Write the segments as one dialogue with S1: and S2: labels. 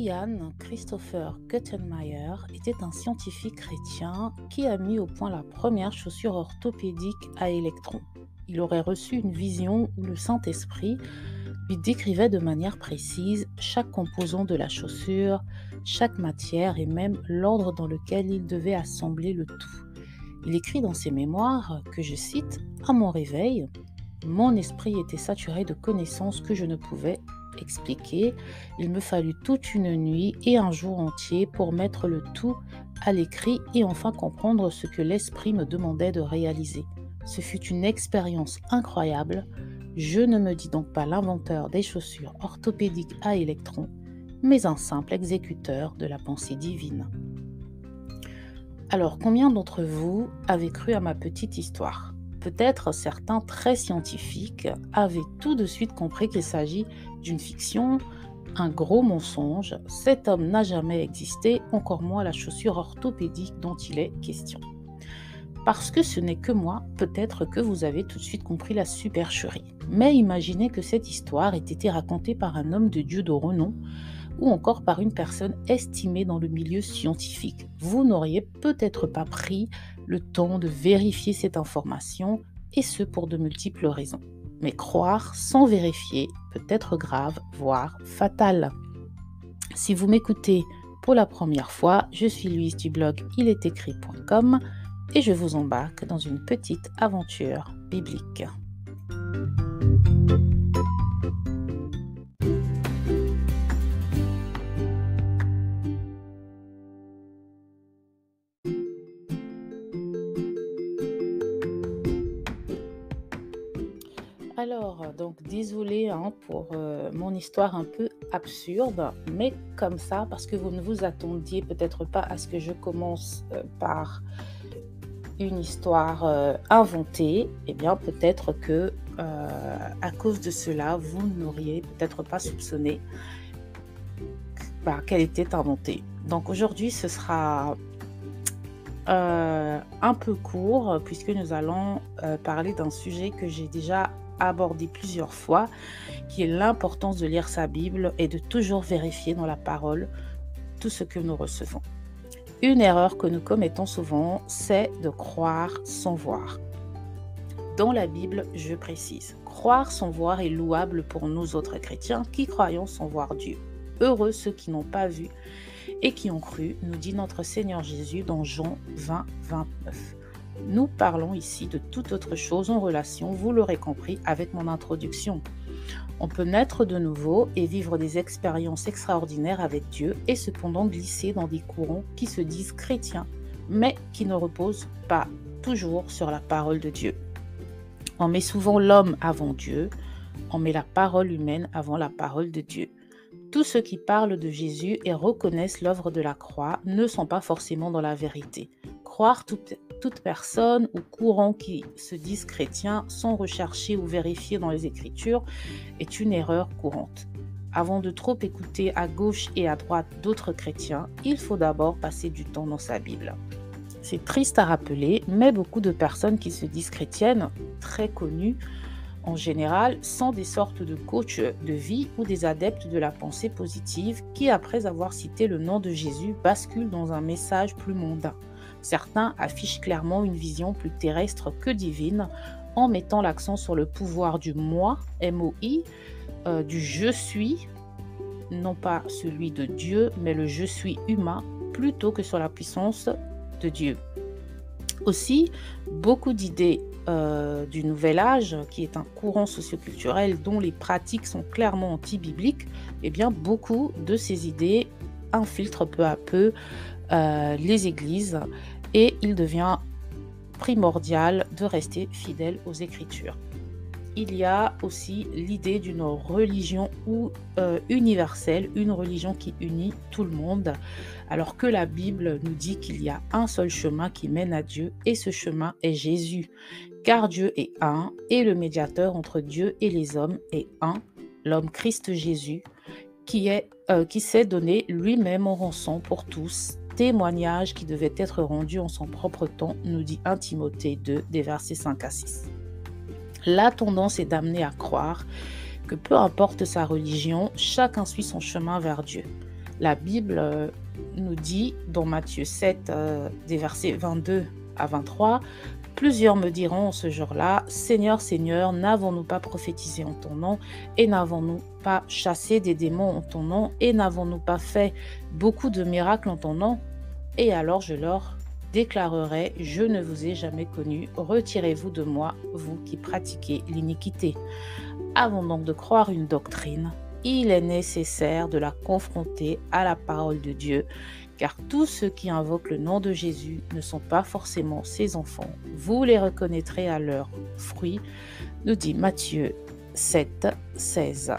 S1: Ian Christopher Gutenmeyer était un scientifique chrétien qui a mis au point la première chaussure orthopédique à électrons. Il aurait reçu une vision où le Saint-Esprit lui décrivait de manière précise chaque composant de la chaussure, chaque matière et même l'ordre dans lequel il devait assembler le tout. Il écrit dans ses mémoires que, je cite, « À mon réveil, mon esprit était saturé de connaissances que je ne pouvais expliquer. Il me fallut toute une nuit et un jour entier pour mettre le tout à l'écrit et enfin comprendre ce que l'esprit me demandait de réaliser. Ce fut une expérience incroyable. Je ne me dis donc pas l'inventeur des chaussures orthopédiques à électrons, mais un simple exécuteur de la pensée divine. » Alors, combien d'entre vous avez cru à ma petite histoire ? Peut-être certains très scientifiques avaient tout de suite compris qu'il s'agit d'une fiction, un gros mensonge. Cet homme n'a jamais existé, encore moins la chaussure orthopédique dont il est question. Parce que ce n'est que moi, peut-être que vous avez tout de suite compris la supercherie. Mais imaginez que cette histoire ait été racontée par un homme de Dieu de renom, ou encore par une personne estimée dans le milieu scientifique. Vous n'auriez peut-être pas pris le temps de vérifier cette information, et ce pour de multiples raisons. Mais croire sans vérifier peut être grave, voire fatal. Si vous m'écoutez pour la première fois, je suis Louise du blog ilestécrit.com et je vous embarque dans une petite aventure biblique. Alors, donc désolée pour mon histoire un peu absurde, mais comme ça, parce que vous ne vous attendiez peut-être pas à ce que je commence par une histoire inventée, eh bien peut-être que à cause de cela, vous n'auriez peut-être pas soupçonné qu'elle était inventée. Donc aujourd'hui, ce sera un peu court, puisque nous allons parler d'un sujet que j'ai déjà abordé plusieurs fois, qui est l'importance de lire sa Bible et de toujours vérifier dans la parole tout ce que nous recevons. Une erreur que nous commettons souvent, c'est de croire sans voir. Dans la Bible, je précise, croire sans voir est louable pour nous autres chrétiens qui croyons sans voir Dieu. Heureux ceux qui n'ont pas vu et qui ont cru, nous dit notre Seigneur Jésus dans Jean 20, 29. Nous parlons ici de toute autre chose en relation, vous l'aurez compris, avec mon introduction. On peut naître de nouveau et vivre des expériences extraordinaires avec Dieu et cependant glisser dans des courants qui se disent chrétiens, mais qui ne reposent pas toujours sur la parole de Dieu. On met souvent l'homme avant Dieu, on met la parole humaine avant la parole de Dieu. Tous ceux qui parlent de Jésus et reconnaissent l'œuvre de la croix ne sont pas forcément dans la vérité. Croire toute personne ou courant qui se disent chrétiens sans rechercher ou vérifier dans les Écritures est une erreur courante. Avant de trop écouter à gauche et à droite d'autres chrétiens, il faut d'abord passer du temps dans sa Bible. C'est triste à rappeler, mais beaucoup de personnes qui se disent chrétiennes, très connues, en général, sont des sortes de coachs de vie ou des adeptes de la pensée positive qui, après avoir cité le nom de Jésus, basculent dans un message plus mondain. Certains affichent clairement une vision plus terrestre que divine en mettant l'accent sur le pouvoir du moi, M-O-I, du je suis, non pas celui de Dieu, mais le je suis humain, plutôt que sur la puissance de Dieu. Aussi, beaucoup d'idées du Nouvel Âge, qui est un courant socioculturel dont les pratiques sont clairement anti-bibliques, eh bien, beaucoup de ces idées infiltrent peu à peu les églises et il devient primordial de rester fidèle aux Écritures. Il y a aussi l'idée d'une religion universelle, une religion qui unit tout le monde, alors que la Bible nous dit qu'il y a un seul chemin qui mène à Dieu et ce chemin est Jésus, car Dieu est un et le médiateur entre Dieu et les hommes est un, l'homme Christ Jésus, qui s'est donné lui-même en rançon pour tous, témoignage qui devait être rendu en son propre temps, nous dit 1 Timothée 2, des versets 5 à 6. La tendance est d'amener à croire que peu importe sa religion, chacun suit son chemin vers Dieu. La Bible nous dit dans Matthieu 7, des versets 22 à 23, « Plusieurs me diront en ce jour-là, Seigneur, Seigneur, n'avons-nous pas prophétisé en ton nom, et n'avons-nous pas chassé des démons en ton nom, et n'avons-nous pas fait beaucoup de miracles en ton nom? Et alors je leur déclarerai, je ne vous ai jamais connu, retirez-vous de moi, vous qui pratiquez l'iniquité. » Avant donc de croire une doctrine, il est nécessaire de la confronter à la parole de Dieu, car tous ceux qui invoquent le nom de Jésus ne sont pas forcément ses enfants. Vous les reconnaîtrez à leurs fruits, nous dit Matthieu 7, 16.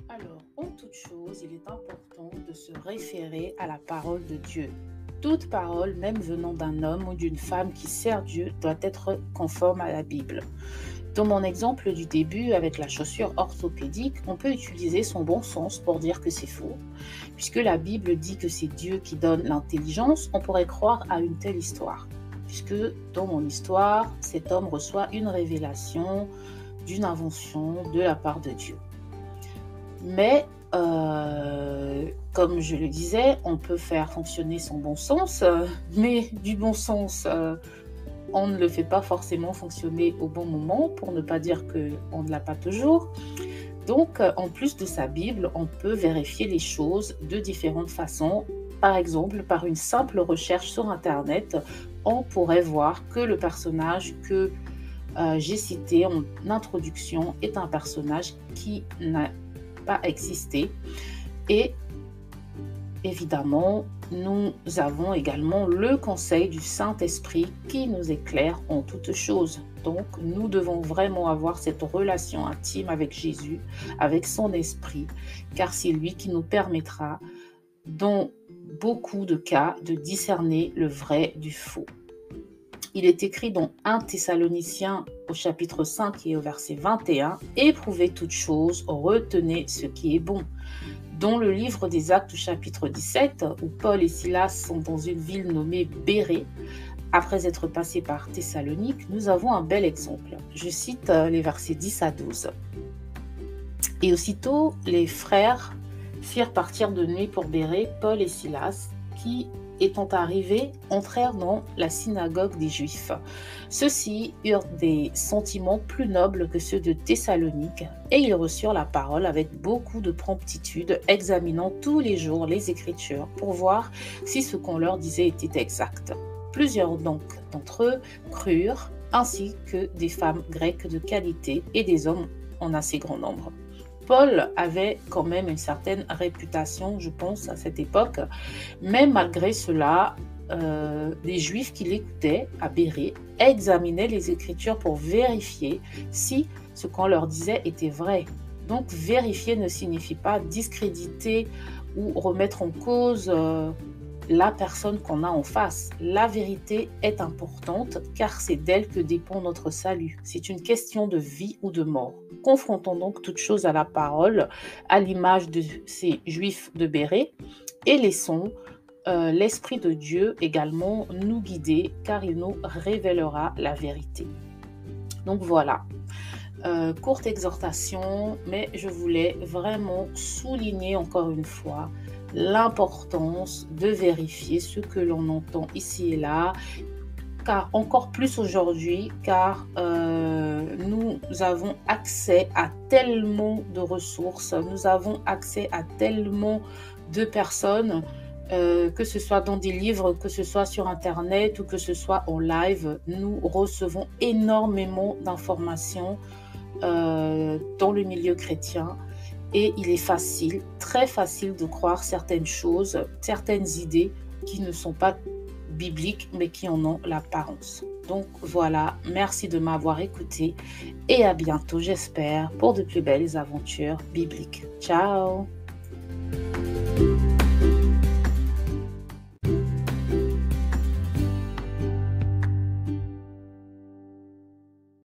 S1: Alors, en toute chose, il est important de se référer à la parole de Dieu. Toute parole, même venant d'un homme ou d'une femme qui sert Dieu, doit être conforme à la Bible. Dans mon exemple du début avec la chaussure orthopédique, on peut utiliser son bon sens pour dire que c'est faux. Puisque la Bible dit que c'est Dieu qui donne l'intelligence, on pourrait croire à une telle histoire. Puisque dans mon histoire, cet homme reçoit une révélation d'une invention de la part de Dieu. Mais comme je le disais, on peut faire fonctionner son bon sens, mais du bon sens, on ne le fait pas forcément fonctionner au bon moment, pour ne pas dire qu'on ne l'a pas toujours. Donc, en plus de sa Bible, on peut vérifier les choses de différentes façons. Par exemple, par une simple recherche sur Internet, on pourrait voir que le personnage que j'ai cité en introduction est un personnage qui n'a pas existé. Et évidemment, nous avons également le conseil du Saint-Esprit qui nous éclaire en toutes choses. Donc, nous devons vraiment avoir cette relation intime avec Jésus, avec son esprit, car c'est lui qui nous permettra, dans beaucoup de cas, de discerner le vrai du faux. Il est écrit dans 1 Thessaloniciens au chapitre 5 et au verset 21, « Éprouvez toutes choses, retenez ce qui est bon. » Dans le livre des Actes au chapitre 17, où Paul et Silas sont dans une ville nommée Bérée, après être passés par Thessalonique, nous avons un bel exemple. Je cite les versets 10 à 12. « Et aussitôt, les frères firent partir de nuit pour Bérée Paul et Silas, qui, étant arrivés, entrèrent dans la synagogue des Juifs. Ceux-ci eurent des sentiments plus nobles que ceux de Thessalonique, et ils reçurent la parole avec beaucoup de promptitude, examinant tous les jours les Écritures pour voir si ce qu'on leur disait était exact. Plusieurs donc d'entre eux crurent, ainsi que des femmes grecques de qualité et des hommes en assez grand nombre. » Paul avait quand même une certaine réputation, je pense, à cette époque, mais malgré cela, les Juifs qui l'écoutaient à Bérée examinaient les Écritures pour vérifier si ce qu'on leur disait était vrai. Donc, vérifier ne signifie pas discréditer ou remettre en cause la personne qu'on a en face. La vérité est importante car c'est d'elle que dépend notre salut. C'est une question de vie ou de mort. Confrontons donc toutes choses à la parole, à l'image de ces Juifs de Bérée, et laissons l'Esprit de Dieu également nous guider car il nous révélera la vérité. Donc voilà. Courte exhortation, mais je voulais vraiment souligner encore une fois l'importance de vérifier ce que l'on entend ici et là, car encore plus aujourd'hui, car nous avons accès à tellement de ressources, nous avons accès à tellement de personnes, que ce soit dans des livres, que ce soit sur Internet ou que ce soit en live, nous recevons énormément d'informations dans le milieu chrétien. Et il est facile, très facile de croire certaines choses, certaines idées qui ne sont pas bibliques, mais qui en ont l'apparence. Donc voilà, merci de m'avoir écouté et à bientôt, j'espère, pour de plus belles aventures bibliques. Ciao!